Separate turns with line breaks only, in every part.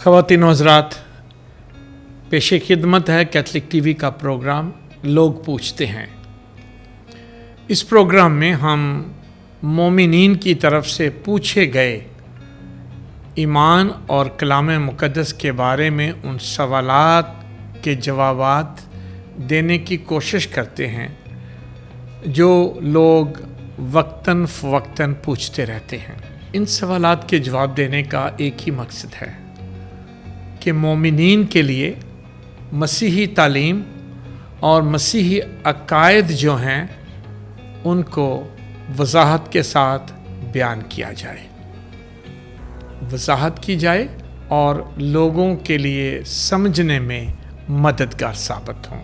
ख़वातीन व हज़रात, पेशे खिदमत है कैथलिक टीवी का प्रोग्राम लोग पूछते हैं। इस प्रोग्राम में हम मोमिनीन की तरफ से पूछे गए ईमान और कलाम मुक़द्दस के बारे में उन सवालात के जवाबात देने की कोशिश करते हैं जो लोग वक्तन फ़वक्तन पूछते रहते हैं। इन सवालात के जवाब देने का एक ही मकसद है कि मोमिनीन के लिए मसीही तालीम और मसीही अकायद जो हैं उनको वजाहत के साथ बयान किया जाए, वजाहत की जाए और लोगों के लिए समझने में मददगार साबित हों।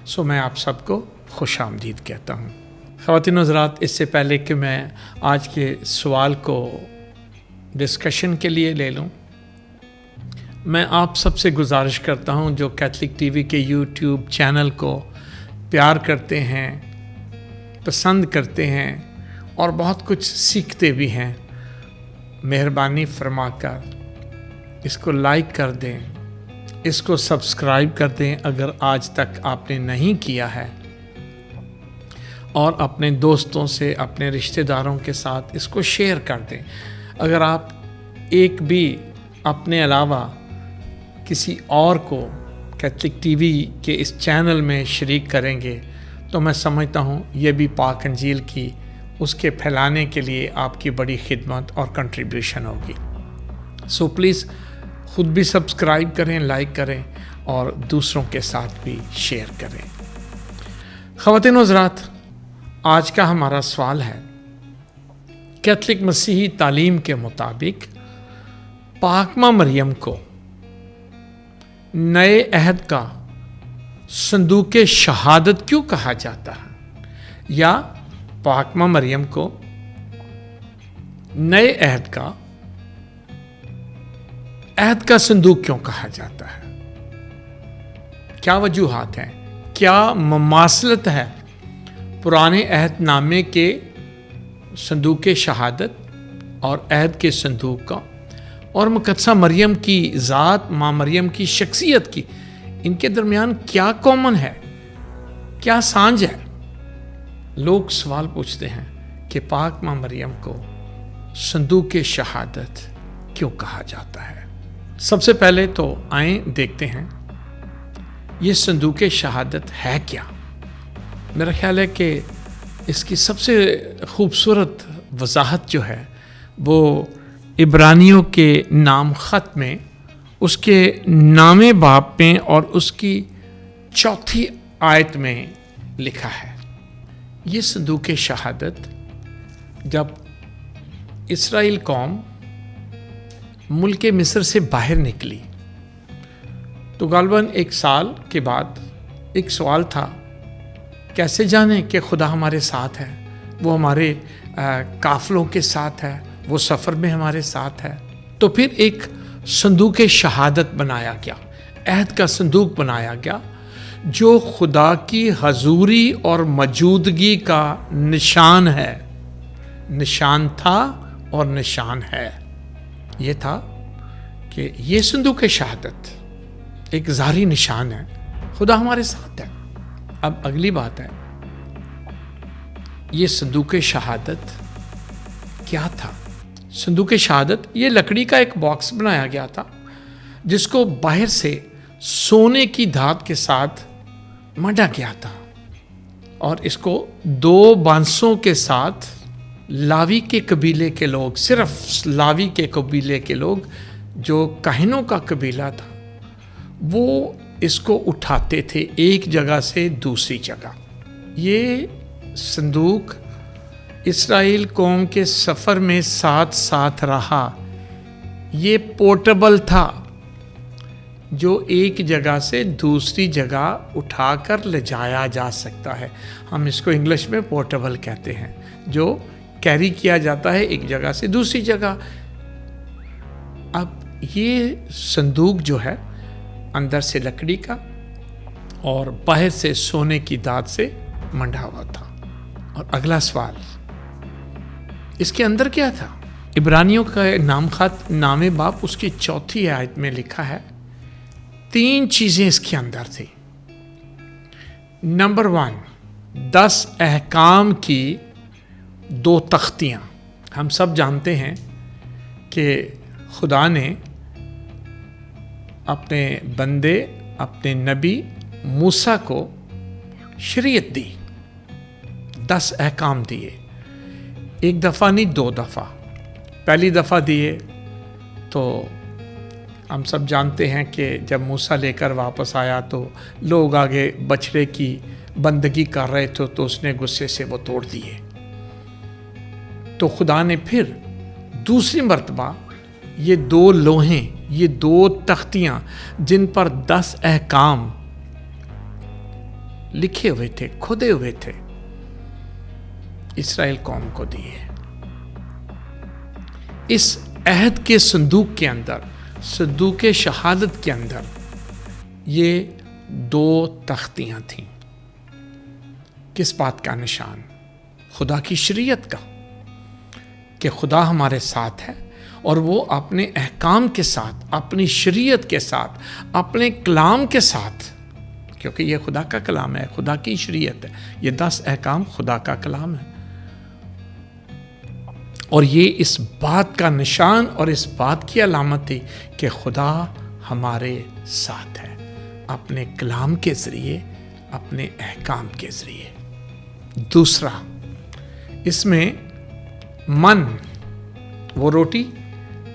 सो मैं आप सबको खुश आमदीद कहता हूँ। ख़वातीन व हज़रात, इससे पहले कि मैं आज के सवाल को डिस्कशन के लिए ले लूँ, मैं आप सबसे गुजारिश करता हूँ जो कैथलिक टीवी के यूट्यूब चैनल को प्यार करते हैं, पसंद करते हैं और बहुत कुछ सीखते भी हैं, मेहरबानी फरमाकर इसको लाइक कर दें, इसको सब्सक्राइब कर दें अगर आज तक आपने नहीं किया है, और अपने दोस्तों से, अपने रिश्तेदारों के साथ इसको शेयर कर दें। अगर आप एक भी अपने अलावा किसी और को कैथलिक टीवी के इस चैनल में शरीक करेंगे तो मैं समझता हूँ ये भी पाक अंजील की उसके फैलाने के लिए आपकी बड़ी खिदमत और कंट्रीब्यूशन होगी। सो प्लीज़ ख़ुद भी सब्सक्राइब करें, लाइक करें और दूसरों के साथ भी शेयर करें। ख़वातीन व हज़रात, आज का हमारा सवाल है, कैथलिक मसीही तालीम के मुताबिक पाक माँ मरियम को नए अहद का संदूक शहादत क्यों कहा जाता है, या पाक माँ मरियम को नए अहद का संदूक क्यों कहा जाता है? क्या वजूहात हैं, क्या ममासलत है पुराने अहद नामे के संदूक शहादत और अहद के संदूक का, और मुक़द्दसा मरियम की ज़ात, माँ मरियम की शख्सियत की, इनके दरमियान क्या कॉमन है, क्या सांझ है? लोग सवाल पूछते हैं कि पाक माँ मरियम को संदूक शहादत क्यों कहा जाता है। सबसे पहले तो आएँ देखते हैं ये संदूक शहादत है क्या। मेरा ख्याल है कि इसकी सबसे खूबसूरत वजाहत जो है वो इब्रानियों के नाम ख़त में, उसके नामे बाब में और उसकी चौथी आयत में लिखा है। ये संदूक शहादत जब इस्राएल कौम मुल्क मिस्र से बाहर निकली तो गालबन एक साल के बाद एक सवाल था, कैसे जाने कि खुदा हमारे साथ है, वो हमारे काफ़िलों के साथ है, वो सफ़र में हमारे साथ है। तो फिर एक संदूक शहादत बनाया गया, अहद का संदूक बनाया गया जो खुदा की हजूरी और मौजूदगी का निशान है, निशान था और निशान है। ये था कि ये संदूक शहादत एक ज़ाहिरी निशान है, खुदा हमारे साथ है। अब अगली बात है, ये संदूक शहादत क्या था? संदूक शहादत ये लकड़ी का एक बॉक्स बनाया गया था जिसको बाहर से सोने की धात के साथ मढ़ा गया था, और इसको दो बांसों के साथ लावी के कबीले के लोग, सिर्फ लावी के कबीले के लोग जो काहिनों का कबीला था, वो इसको उठाते थे एक जगह से दूसरी जगह। ये संदूक इस्राएल कौम के सफ़र में साथ साथ रहा। ये पोर्टेबल था जो एक जगह से दूसरी जगह उठाकर ले जाया जा सकता है। हम इसको इंग्लिश में पोर्टेबल कहते हैं, जो कैरी किया जाता है एक जगह से दूसरी जगह। अब ये संदूक जो है अंदर से लकड़ी का और बाहर से सोने की धात से मंडा हुआ था। और अगला सवाल, इसके अंदर क्या था? इब्रानियों का नाम खत नामे बाप उसकी 4 आयत में लिखा है, 3 चीज़ें इसके अंदर थी। नंबर 1, 10 अहकाम की 2 तख्तियाँ। हम सब जानते हैं कि खुदा ने अपने बंदे, अपने नबी मूसा को शरीयत दी, 10 अहकाम दिए। एक दफ़ा नहीं, 2 दफ़ा। पहली दफ़ा दिए तो हम सब जानते हैं कि जब मूसा लेकर वापस आया तो लोग आगे बछड़े की बंदगी कर रहे थे, तो उसने गुस्से से वो तोड़ दिए। तो खुदा ने फिर दूसरी मर्तबा ये 2 लोहें, ये 2 तख्तियाँ जिन पर 10 अहकाम लिखे हुए थे, खुदे हुए थे, इस्राएल कौम को दिए। इस अहद के संदूक के अंदर, संदूक शहादत के अंदर ये 2 तख्तियाँ थीं। किस बात का निशान? खुदा की शरीयत का, कि खुदा हमारे साथ है और वो अपने अहकाम के साथ, अपनी शरीयत के साथ, अपने कलाम के साथ, क्योंकि ये खुदा का कलाम है, खुदा की शरीयत है, ये 10 अहकाम खुदा का कलाम है। और ये इस बात का निशान और इस बात की अलामत थी कि खुदा हमारे साथ है, अपने कलाम के ज़रिए, अपने अहकाम के ज़रिए। दूसरा, इसमें मन, वो रोटी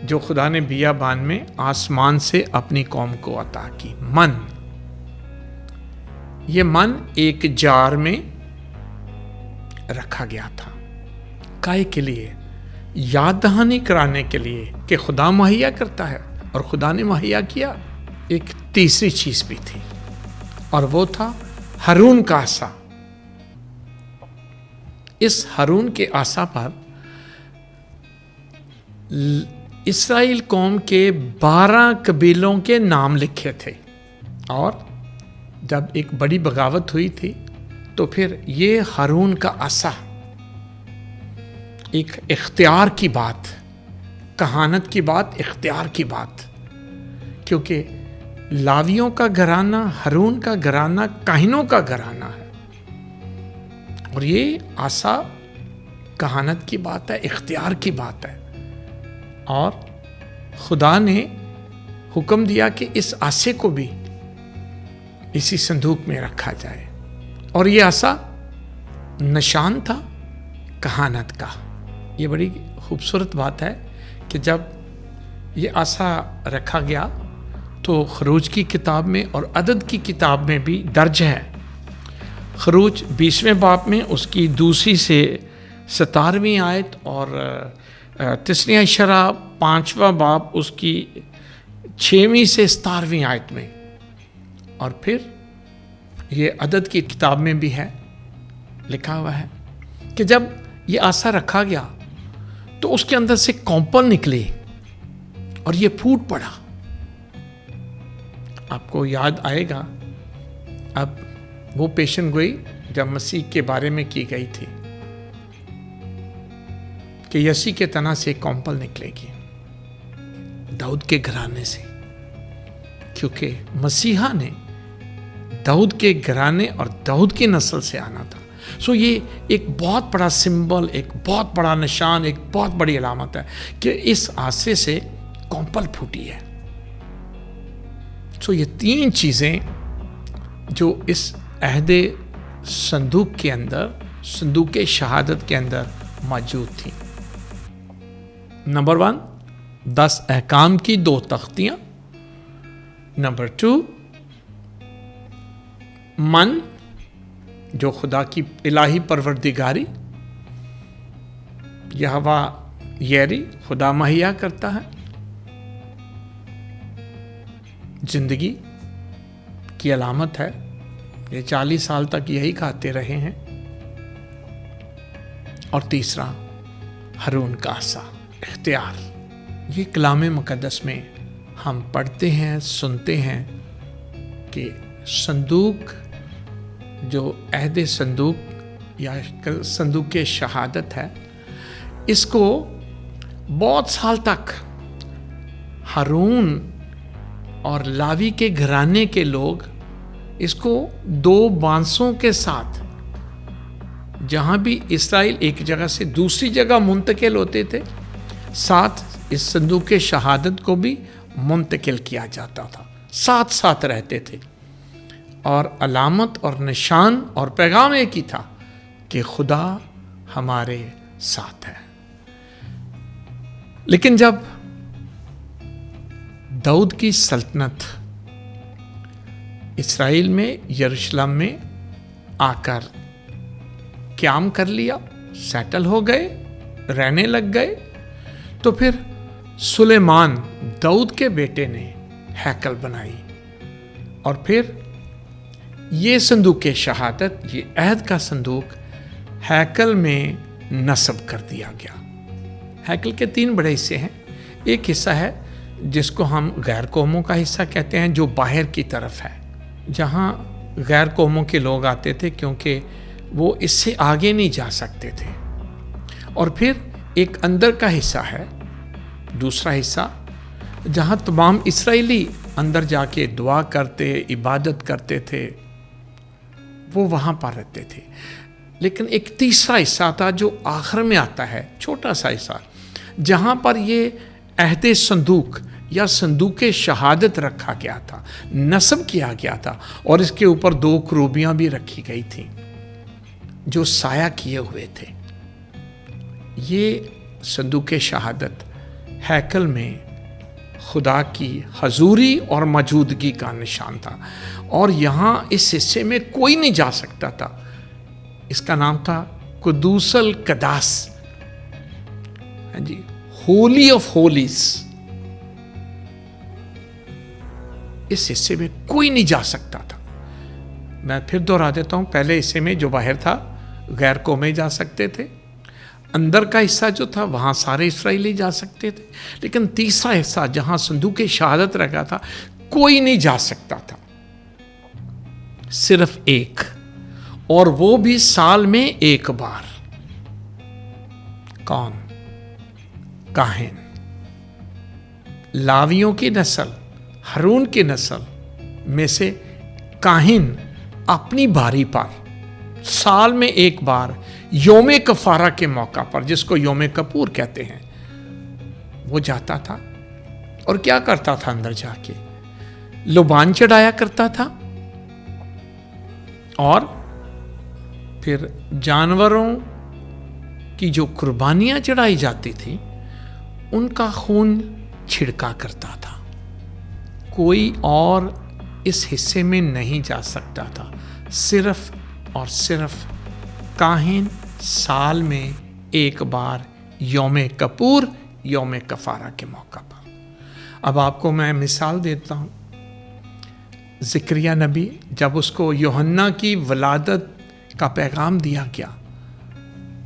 जो खुदा ने बियाबान में आसमान से अपनी कौम को अता की, मन, ये मन एक जार में रखा गया था। काहे के लिए? याद दहानी कराने के लिए कि खुदा मुहैया करता है, और खुदा ने मुहैया किया। एक तीसरी चीज़ भी थी, और वो था हारून का आसा। इस हारून के आसा पर इस्राएल कौम के 12 कबीलों के नाम लिखे थे। और जब एक बड़ी बगावत हुई थी तो फिर ये हारून का आसा एक इख्तियार की बात, कहानत की बात, इख्तियार की बात, क्योंकि लावियों का घराना, हारून का घराना काहिनों का घराना है, और ये आसा कहानत की बात है, इख्तियार की बात है। और खुदा ने हुक्म दिया कि इस आसे को भी इसी संदूक में रखा जाए, और ये आसा निशान था कहानत का। ये बड़ी खूबसूरत बात है कि जब ये आसा रखा गया तो खरूज की किताब में और अदद की किताब में भी दर्ज है। खरूज 20वें बाब में उसकी 2 से 17वीं आयत, और तिस्निया शरा 5वां बाब उसकी 6वीं से 17वीं आयत में, और फिर ये अदद की किताब में भी है, लिखा हुआ है कि जब ये आसा रखा गया तो उसके अंदर से कॉम्पल निकले और ये फूट पड़ा। आपको याद आएगा अब वो पेशन गोई जब मसीह के बारे में की गई थी कि यसी के तना से कॉम्पल निकलेगी, दाऊद के घराने से, क्योंकि मसीहा ने दाऊद के घराने और दाऊद की नस्ल से आना था। सो ये एक बहुत बड़ा सिंबल, एक बहुत बड़ा निशान, एक बहुत बड़ी अलामत है कि इस आसे से कॉम्पल फूटी है। सो ये 3 चीज़ें जो इस अहदे संदूक के अंदर, संदूक शहादत के अंदर मौजूद थी। नंबर 1, 10 अहकाम की 2 तख्तियां। नंबर 2, मन जो खुदा की इलाही परवरदिगारी, यहवा येरी खुदा मुहैया करता है, जिंदगी की अलामत है। ये 40 साल तक यही खाते रहे हैं। और तीसरा, हारून का आसा, इख्तियार। ये कलाम मुक़द्दस में हम पढ़ते हैं, सुनते हैं कि संदूक जो अहद संदूक या संदूक शहादत है, इसको बहुत साल तक हारून और लावी के घराने के लोग इसको 2 बांसों के साथ, जहां भी इस्राएल एक जगह से दूसरी जगह मुंतकिल होते थे, साथ इस संदूक शहादत को भी मुंतकिल किया जाता था, साथ साथ रहते थे। और अलामत और निशान और पैगाम एक ही था कि खुदा हमारे साथ है। लेकिन जब दाऊद की सल्तनत इस्राएल में, यरूशलेम में आकर क़याम कर लिया, सेटल हो गए, रहने लग गए, तो फिर सुलेमान दाऊद के बेटे ने हैकल बनाई। और फिर ये संदूक शहादत, ये अहद का संदूक हैकल में नस्ब कर दिया गया। हैकल के 3 बड़े हिस्से हैं। एक हिस्सा है जिसको हम गैर कौमों का हिस्सा कहते हैं, जो बाहर की तरफ है, जहाँ गैर कौमों के लोग आते थे क्योंकि वो इससे आगे नहीं जा सकते थे। और फिर एक अंदर का हिस्सा है, दूसरा हिस्सा, जहाँ तमाम इस्राएली अंदर जाके दुआ करते, इबादत करते थे, वो वहाँ पर रहते थे। लेकिन एक तीसरा हिस्सा था जो आखिर में आता है, छोटा सा हिस्सा, जहाँ पर ये अहद संदूक या संदूक शहादत रखा गया था, नस्ब किया गया था। और इसके ऊपर 2 करूबियाँ भी रखी गई थी जो साया किए हुए थे। ये संदूक शहादत हैकल में खुदा की हजूरी और मौजूदगी का निशान था। और यहाँ इस हिस्से में कोई नहीं जा सकता था। इसका नाम था कुदूसल कदास, हाँ जी, होली ऑफ होलीज। इस हिस्से में कोई नहीं जा सकता था। मैं फिर दोहरा देता हूं, पहले हिस्से में जो बाहर था गैर कौमें जा सकते थे, अंदर का हिस्सा जो था वहां सारे इस्राएली जा सकते थे, लेकिन तीसरा हिस्सा जहां संदूक शहादत रखा था कोई नहीं जा सकता था, सिर्फ एक, और वो भी साल में एक बार। कौन? काहिन, लावियों की नस्ल, हारून की नस्ल में से काहिन अपनी बारी पर साल में एक बार योमे कफारा के मौका पर, जिसको योमे कपूर कहते हैं, वो जाता था और क्या करता था? अंदर जाके लुबान चढ़ाया करता था और फिर जानवरों की जो कुर्बानियां चढ़ाई जाती थी उनका खून छिड़का करता था। कोई और इस हिस्से में नहीं जा सकता था, सिर्फ और सिर्फ काहिन साल में एक बार योम कपूर, योम कफारा के मौका पर। अब आपको मैं मिसाल देता हूँ। ज़िक्रिया नबी, जब उसको यूहन्ना की वलादत का पैगाम दिया गया,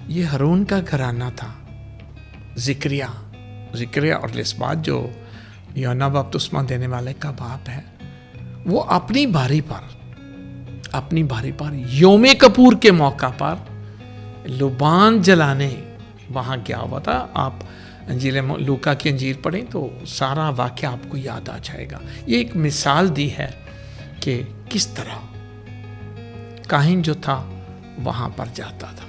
ये हारून का घराना था। ज़िक्रिया और लिस्बात जो यूहन्ना बपतिस्मा देने वाले का बाप है, वो अपनी बारी पर योम कपूर के मौका पर लुबान जलाने वहाँ गया हुआ था। आप अंजील लूका की अंजील पढ़ें तो सारा वाक़या आपको याद आ जाएगा। ये एक मिसाल दी है कि किस तरह काहिन जो था वहाँ पर जाता था।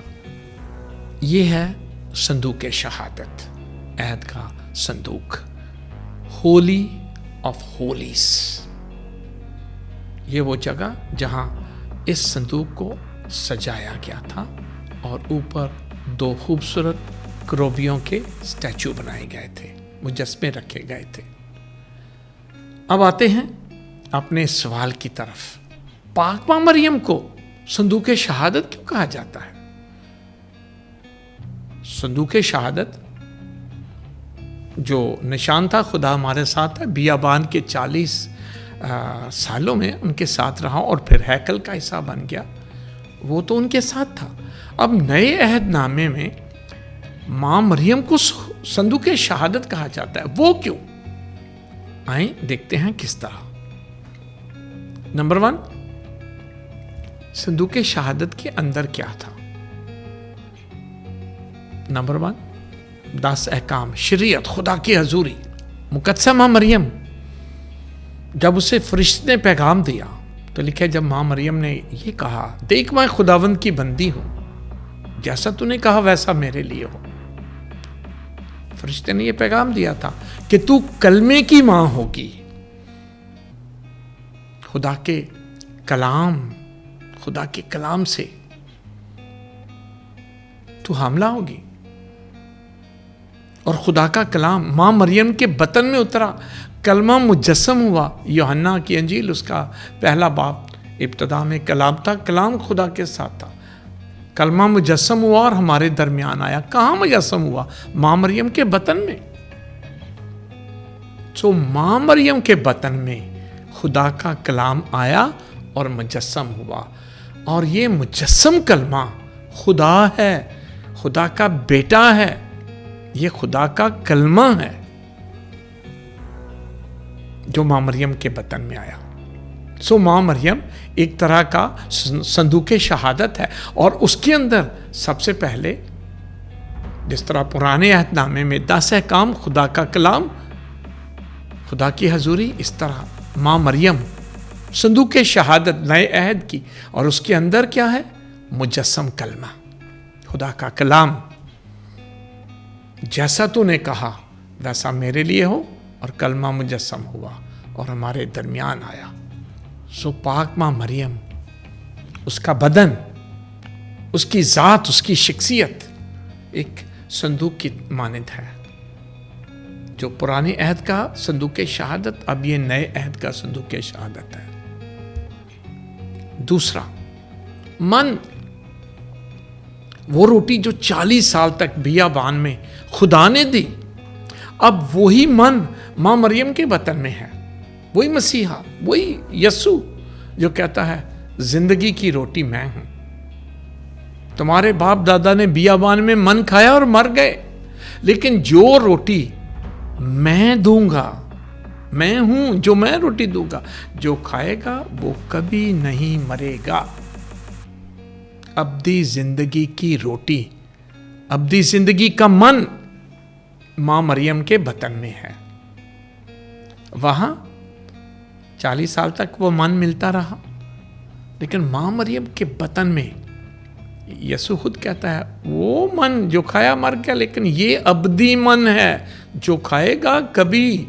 ये है संदूक शहादत, अहद का संदूक, होली ऑफ होलीज। ये वो जगह जहाँ इस संदूक को सजाया गया था और ऊपर 2 खूबसूरत करोबियों के स्टैचू बनाए गए थे, मुजस्मे रखे गए थे। अब आते हैं अपने सवाल की तरफ। पाक मां मरियम को संदूक शहादत क्यों कहा जाता है? संदूक शहादत जो निशान था, खुदा हमारे साथ है, बियाबान के 40 सालों में उनके साथ रहा और फिर हैकल का हिस्सा बन गया, वो तो उनके साथ था। अब नए अहदनामे में मां मरियम को संदूक शहादत कहा जाता है, वो क्यों? आए देखते हैं किस तरह। नंबर 1, संदूक शहादत के अंदर क्या था? नंबर 1, 10 احکام، شریعت، خدا کی حضوری. مقدسہ ماں مریم جب اسے فرشتے نے پیغام دیا تو لکھا جب ماں مریم نے یہ کہا دیکھ میں خداوند کی بندی ہوں، جیسا تو نے کہا ویسا میرے لیے ہو. فرشتے نے یہ پیغام دیا تھا کہ تو کلمے کی ماں ہوگی، خدا کے کلام سے تو حاملہ ہوگی. اور خدا کا کلام ماں مریم کے بطن میں اترا، کلمہ مجسم ہوا. یوحنا کی انجیل اس کا 1 باب، ابتدا میں کلام تھا، کلام خدا کے ساتھ تھا. کلمہ مجسم ہوا اور ہمارے درمیان آیا. کہاں مجسم ہوا؟ ماں مریم کے بطن میں. ماں مریم کے بطن میں خدا کا کلام آیا اور مجسم ہوا. اور یہ مجسم کلمہ خدا ہے، خدا کا بیٹا ہے، یہ خدا کا کلمہ ہے جو ماں مریم کے بطن میں آیا. ماں مریم ایک طرح کا صندوق شہادت ہے، اور اس کے اندر سب سے پہلے جس طرح پرانے عہد نامے میں 10 احکام، خدا کا کلام، خدا کی حضوری، اس طرح ماں مریم صندوق شہادت نئے عہد کی، اور اس کے اندر کیا ہے؟ مجسم کلمہ، خدا کا کلام. جیسا تو نے کہا ویسا میرے لیے ہو، اور کلمہ مجسم ہوا اور ہمارے درمیان آیا. پاک ماں مریم، اس کا بدن، اس کی ذات، اس کی شخصیت ایک صندوق کی مانند ہے. جو پرانے عہد کا صندوق شہادت، اب یہ نئے عہد کا صندوق شہادت ہے. دوسرا، من، وہ روٹی جو 40 سال تک بیابان میں خدا نے دی، اب وہی من ماں مریم کے بطن میں ہے. وہی مسیحا، وہی یسوع جو کہتا ہے زندگی کی روٹی میں ہوں. تمہارے باپ دادا نے بیابان میں من کھایا اور مر گئے، لیکن جو روٹی میں دوں گا، میں ہوں جو میں روٹی دوں گا، جو کھائے گا وہ کبھی نہیں مرے گا. ابدی زندگی کی روٹی، ابدی زندگی کا من ماں مریم کے بطن میں ہے. وہاں 40 سال تک وہ من ملتا رہا، لیکن ماں مریم کے بطن میں یسوع خود کہتا ہے وہ من جو کھایا مر گیا، لیکن یہ ابدی من ہے، جو کھائے گا کبھی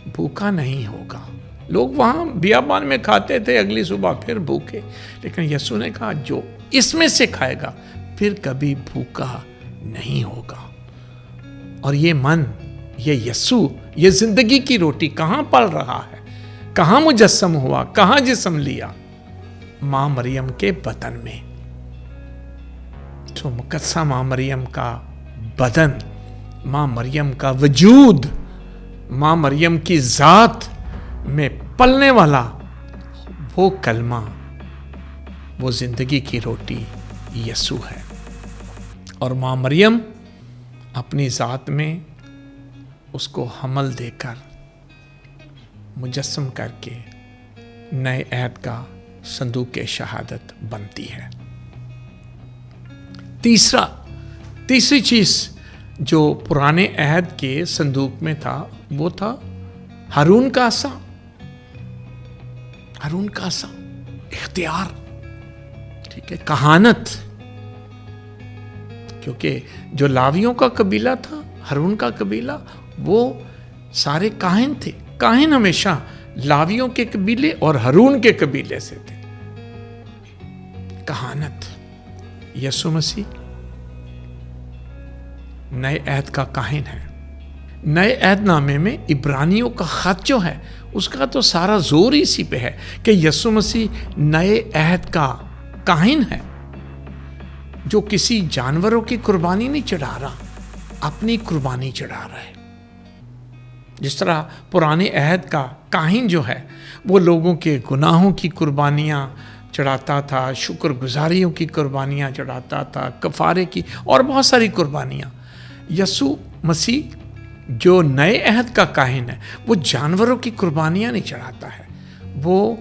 بھوکا نہیں ہوگا. لوگ وہاں بیابان میں کھاتے تھے، اگلی صبح پھر بھوکے، لیکن یسوع نے کہا جو اس میں سے کھائے گا پھر کبھی بھوکا نہیں ہوگا. اور یہ من، یہ یسوع، یہ زندگی کی روٹی کہاں پل رہا ہے، کہاں مجسم ہوا، کہاں جسم لیا؟ ماں مریم کے بطن میں. تو مقدسہ ماں مریم کا بدن، ماں مریم کا وجود، ماں مریم کی ذات میں پلنے والا وہ کلمہ، وہ زندگی کی روٹی یسوع ہے. اور ماں مریم اپنی ذات میں اس کو حمل دے کر، مجسم کر کے نئے عہد کا صندوق شہادت بنتی ہے. تیسری چیز جو پرانے عہد کے صندوق میں تھا وہ تھا ہارون کا عصا. ہارون کا عصا، اختیار، ٹھیک ہے، کہانت. کیونکہ جو لاویوں کا قبیلہ تھا، ہارون کا قبیلہ، وہ سارے کاہن تھے. کاہن ہمیشہ لاویوں کے قبیلے اور ہارون کے قبیلے سے تھے. کہانت، یسوع مسیح نئے عہد کا کاہن ہے. نئے عہد نامے میں عبرانیوں کا خط جو ہے اس کا تو سارا زور اسی پہ ہے کہ یسوع مسیح نئے عہد کا کاہن ہے، جو کسی جانوروں کی قربانی نہیں چڑھا رہا، اپنی قربانی چڑھا رہا ہے. جس طرح پرانے عہد کا کاہن جو ہے وہ لوگوں کے گناہوں کی قربانیاں چڑھاتا تھا، شکر گزاریوں کی قربانیاں چڑھاتا تھا، کفارے کی اور بہت ساری قربانیاں. یسوع مسیح جو نئے عہد کا کاہن ہے وہ جانوروں کی قربانیاں نہیں چڑھاتا ہے، وہ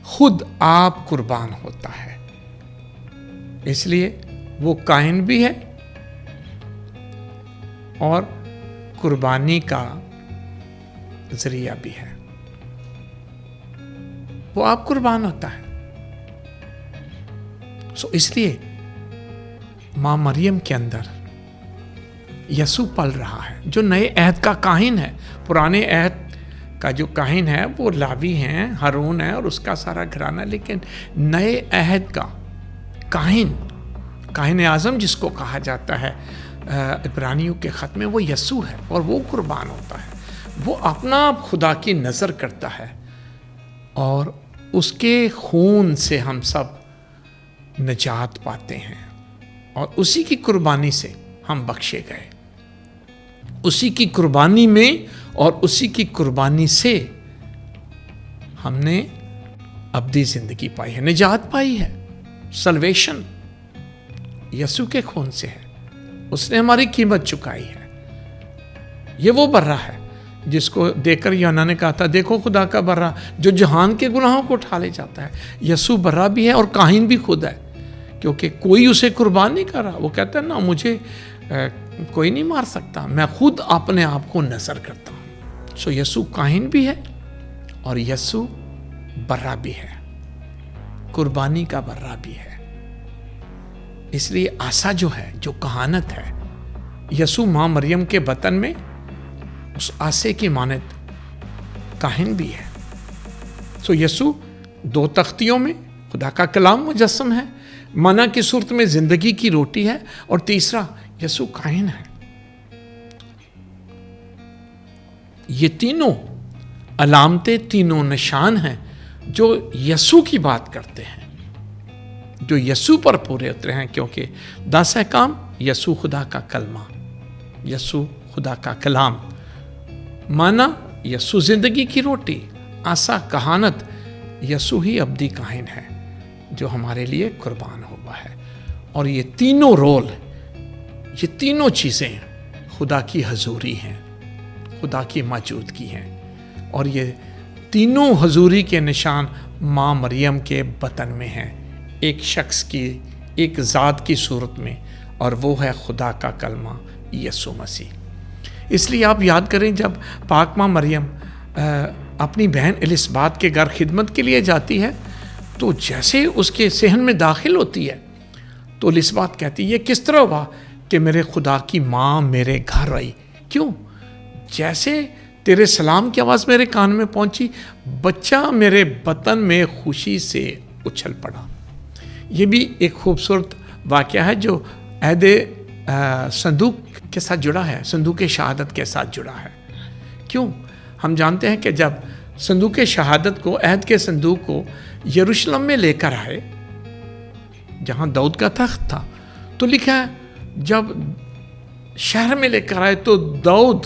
خود آپ قربان ہوتا ہے. اس لیے وہ کاہن بھی ہے اور قربانی کا ذریعہ بھی ہے. وہ آپ قربان ہوتا ہے. اس لیے ماں مریم کے اندر یسوع پل رہا ہے جو نئے عہد کا کاہن ہے. پرانے عہد کا جو کاہن ہے وہ لاوی ہیں، ہارون ہے اور اس کا سارا گھرانہ، لیکن نئے عہد کا کاہن اعظم جس کو کہا جاتا ہے عبرانیوں کے خط میں، وہ یسوع ہے اور وہ قربان ہوتا ہے. وہ اپنا خدا کی نظر کرتا ہے اور اس کے خون سے ہم سب نجات پاتے ہیں اور اسی کی قربانی سے ہم بخشے گئے. اسی کی قربانی میں اور اسی کی قربانی سے ہم نے ابدی زندگی پائی ہے، نجات پائی ہے. سلویشن یسوع کے خون سے ہے. اس نے ہماری قیمت چکائی ہے. یہ وہ برہ ہے جس کو دیکھ کر یوحنا نے کہا تھا دیکھو خدا کا برہ جو جہان کے گناہوں کو اٹھا لے جاتا ہے. یسوع برہ بھی ہے اور کاہن بھی خود ہے، کیونکہ کوئی اسے قربان نہیں کر رہا. وہ کہتا ہے نا مجھے کوئی نہیں مار سکتا، میں خود اپنے آپ کو نظر کرتا ہوں. سو یسوع کاہن بھی ہے اور یسوع برہ بھی ہے، قربانی کا برہ بھی ہے. اس لیے آسا جو ہے، جو کہانت ہے، یسوع ماں مریم کے بطن میں اس آسے کی مانند کاہن بھی ہے. سو یسوع 2 تختیوں میں خدا کا کلام مجسم ہے، منا کی صورت میں زندگی کی روٹی ہے، اور تیسرا یسوع کاہن ہے. یہ تینوں علامتیں، تینوں نشان ہیں جو یسوع کی بات کرتے ہیں، جو یسوع پر پورے اترے ہیں. کیونکہ 10 احکام یسوع خدا کا کلمہ، یسوع خدا کا کلام، مانا یسوع زندگی کی روٹی، آسا کہانت، یسوع ہی ابدی کاہن ہے جو ہمارے لیے قربان ہوا ہے. اور یہ تینوں رول، یہ تینوں چیزیں خدا کی حضوری ہیں، خدا کی موجودگی ہیں. اور یہ تینوں حضوری کے نشان ماں مریم کے بطن میں ہیں، ایک شخص کی، ایک ذات کی صورت میں، اور وہ ہے خدا کا کلمہ یسوع مسیح. اس لیے آپ یاد کریں جب پاک ماں مریم اپنی بہن السبات کے گھر خدمت کے لیے جاتی ہے تو جیسے اس کے صحن میں داخل ہوتی ہے تو السبات کہتی ہے یہ کس طرح ہوا کہ میرے خدا کی ماں میرے گھر آئی. کیوں؟ جیسے تیرے سلام کی آواز میرے کان میں پہنچی، بچہ میرے بطن میں خوشی سے اچھل پڑا. یہ بھی ایک خوبصورت واقعہ ہے جو عہد صندوق کے ساتھ جڑا ہے، صندوق شہادت کے ساتھ جڑا ہے. کیوں؟ ہم جانتے ہیں کہ جب صندوق شہادت کو، عہد کے صندوق کو یروشلم میں لے کر آئے جہاں داؤد کا تخت تھا، تو لکھا ہے جب شہر میں لے کر آئے تو داؤد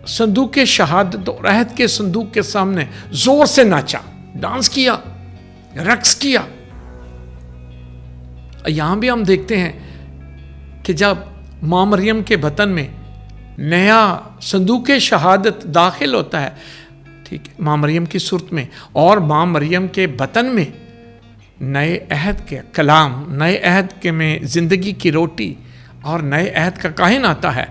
صندوق شہادت اور عہد کے صندوق کے سامنے زور سے ناچا، ڈانس کیا، رقص کیا. یہاں بھی ہم دیکھتے ہیں کہ جب ماں مریم کے بطن میں نیا صندوق شہادت داخل ہوتا ہے، ٹھیک ہے، ماں مریم کی صورت میں، اور ماں مریم کے بطن میں نئے عہد کے کلام، نئے عہد کے میں زندگی کی روٹی اور نئے عہد کا کاہن آتا ہے،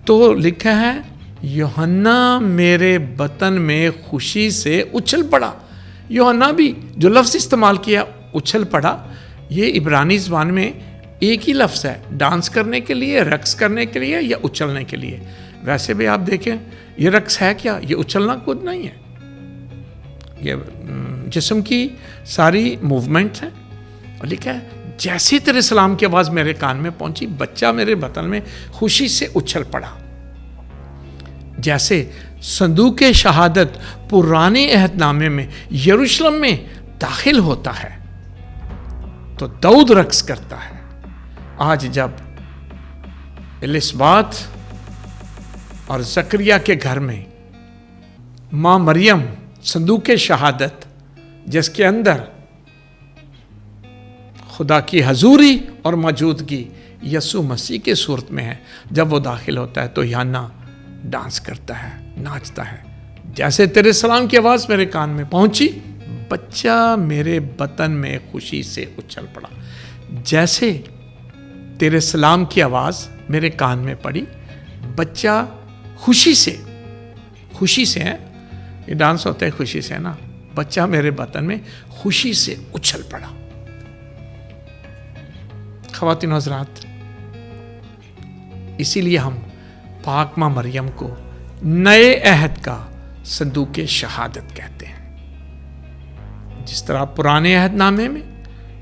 تو لکھا ہے یوحنا میرے بطن میں خوشی سے اچھل پڑا. یوحنا بھی جو لفظ استعمال کیا اچھل پڑا، یہ عبرانی زبان میں ایک ہی لفظ ہے، ڈانس کرنے کے لیے، رقص کرنے کے لیے یا اچھلنے کے لیے. ویسے بھی آپ دیکھیں یہ رقص ہے کیا؟ یہ اچھلنا کود نہیں ہے، یہ جسم کی ساری موومنٹس ہیں. اور لکھا ہے جیسی تیرے سلام کی آواز میرے کان میں پہنچی، بچہ میرے بطن میں خوشی سے اچھل پڑا. جیسے صندوق شہادت پرانے عہد نامے میں یروشلم میں داخل ہوتا ہے تو داؤد رقص کرتا ہے. آج جب السبات اور زکریا کے گھر میں ماں مریم صندوق شہادت جس کے اندر خدا کی حضوری اور موجودگی یسوع مسیح کے صورت میں ہے، جب وہ داخل ہوتا ہے تو یوحنا ڈانس کرتا ہے، ناچتا ہے. جیسے تیرے سلام کی آواز میرے کان میں پہنچی، بچہ میرے بطن میں خوشی سے اچھل پڑا. جیسے تیرے سلام کی آواز میرے کان میں پڑی، बच्चा खुशी से है, ये डांस होता है खुशी से, है ना। बच्चा मेरे बतन में खुशी से उछल पड़ा। ख़वातीन हज़रात, इसीलिए हम पाक माँ मरियम को नए अहद का संदूक शहादत कहते हैं। जिस तरह पुराने अहदनामे में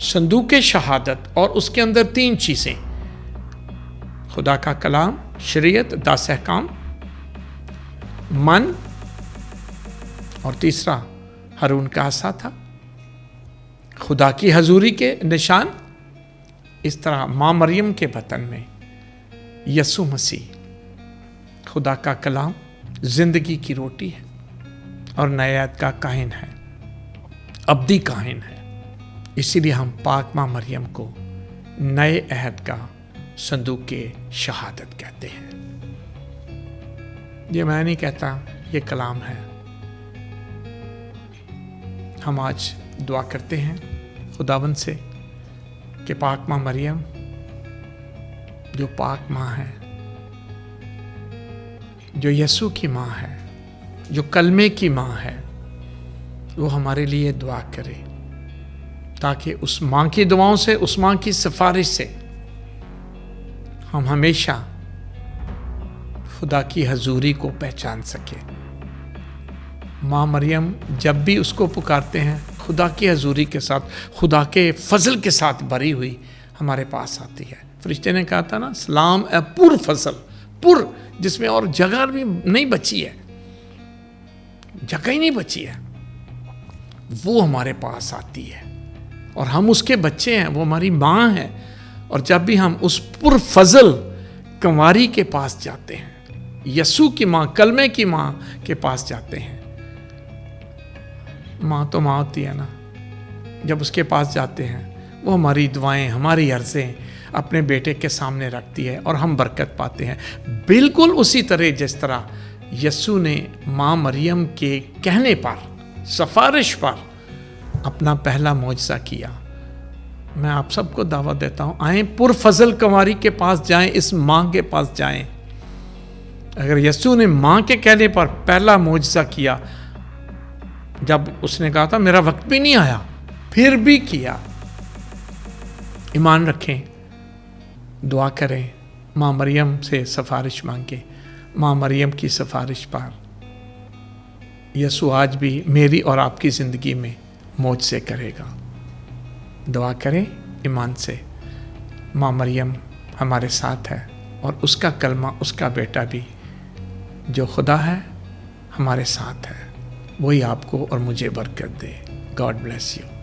संदूक शहादत और उसके अंदर 3 चीज़ें, खुदा का कलाम, शरीयत, दास अहकाम, मन, और तीसरा हारून का आसा था, खुदा की हजूरी के निशान। इस तरह माँ मरियम के बतन में यसु मसीह, खुदा का कलाम, जिंदगी की रोटी है और नए अहद का काहिन है, अब्दी काहिन है। इसीलिए हम पाक माँ मरियम को नए अहद का संदूक शहादत कहते हैं। ये मैं नहीं कहता, ये कलाम है। हम आज दुआ करते हैं खुदावंद से कि पाक माँ मरियम जो पाक माँ है, जो यसु की माँ है, जो कलमे की माँ है, वो हमारे लिए दुआ करे, ताकि उस माँ की दुआओं से, उस माँ की सिफारिश से हम हमेशा खुदा की हजूरी को पहचान सके। माँ मरियम जब भी उसको पुकारते हैं, खुदा की हजूरी के साथ, खुदा के फजल के साथ भरी हुई हमारे पास आती है। फरिश्ते ने कहा था ना, सलाम ए पुर फजल, पुर जिसमें और जगह भी नहीं बची है, जगह ही नहीं बची है, वो हमारे पास आती है और हम उसके बच्चे हैं, वो हमारी माँ है। और जब भी हम उस पुर फजल कंवारी के पास जाते हैं, यसु की माँ, कलमे की माँ के पास जाते हैं, माँ तो माँ होती है ना, जब उसके पास जाते हैं वो हमारी दुआएं, हमारी अर्ज़ें अपने बेटे के सामने रखती है और हम बरकत पाते हैं। बिल्कुल उसी तरह जिस तरह यसु ने माँ मरियम के कहने पर, सिफारिश पर अपना पहला मौजज़ा किया। मैं आप सबको दावत देता हूँ, आएँ पुरफजल कंवारी के पास जाएं, इस माँ के पास जाएं। अगर यसु ने माँ के कहने पर पहला मौजज़ा किया, जब उसने कहा था मेरा वक्त भी नहीं आया, फिर भी किया, ईमान रखें, दुआ करें, माँ मरियम से सिफारिश मांगे। माँ मरियम की सिफारिश पर यसु आज भी मेरी और आपकी ज़िंदगी में मौजज़े करेगा। दुआ करें ईमान से, माँ मरियम हमारे साथ है और उसका कलमा, उसका बेटा भी जो खुदा है हमारे साथ है, वही आपको और मुझे बरकत दे। God bless you.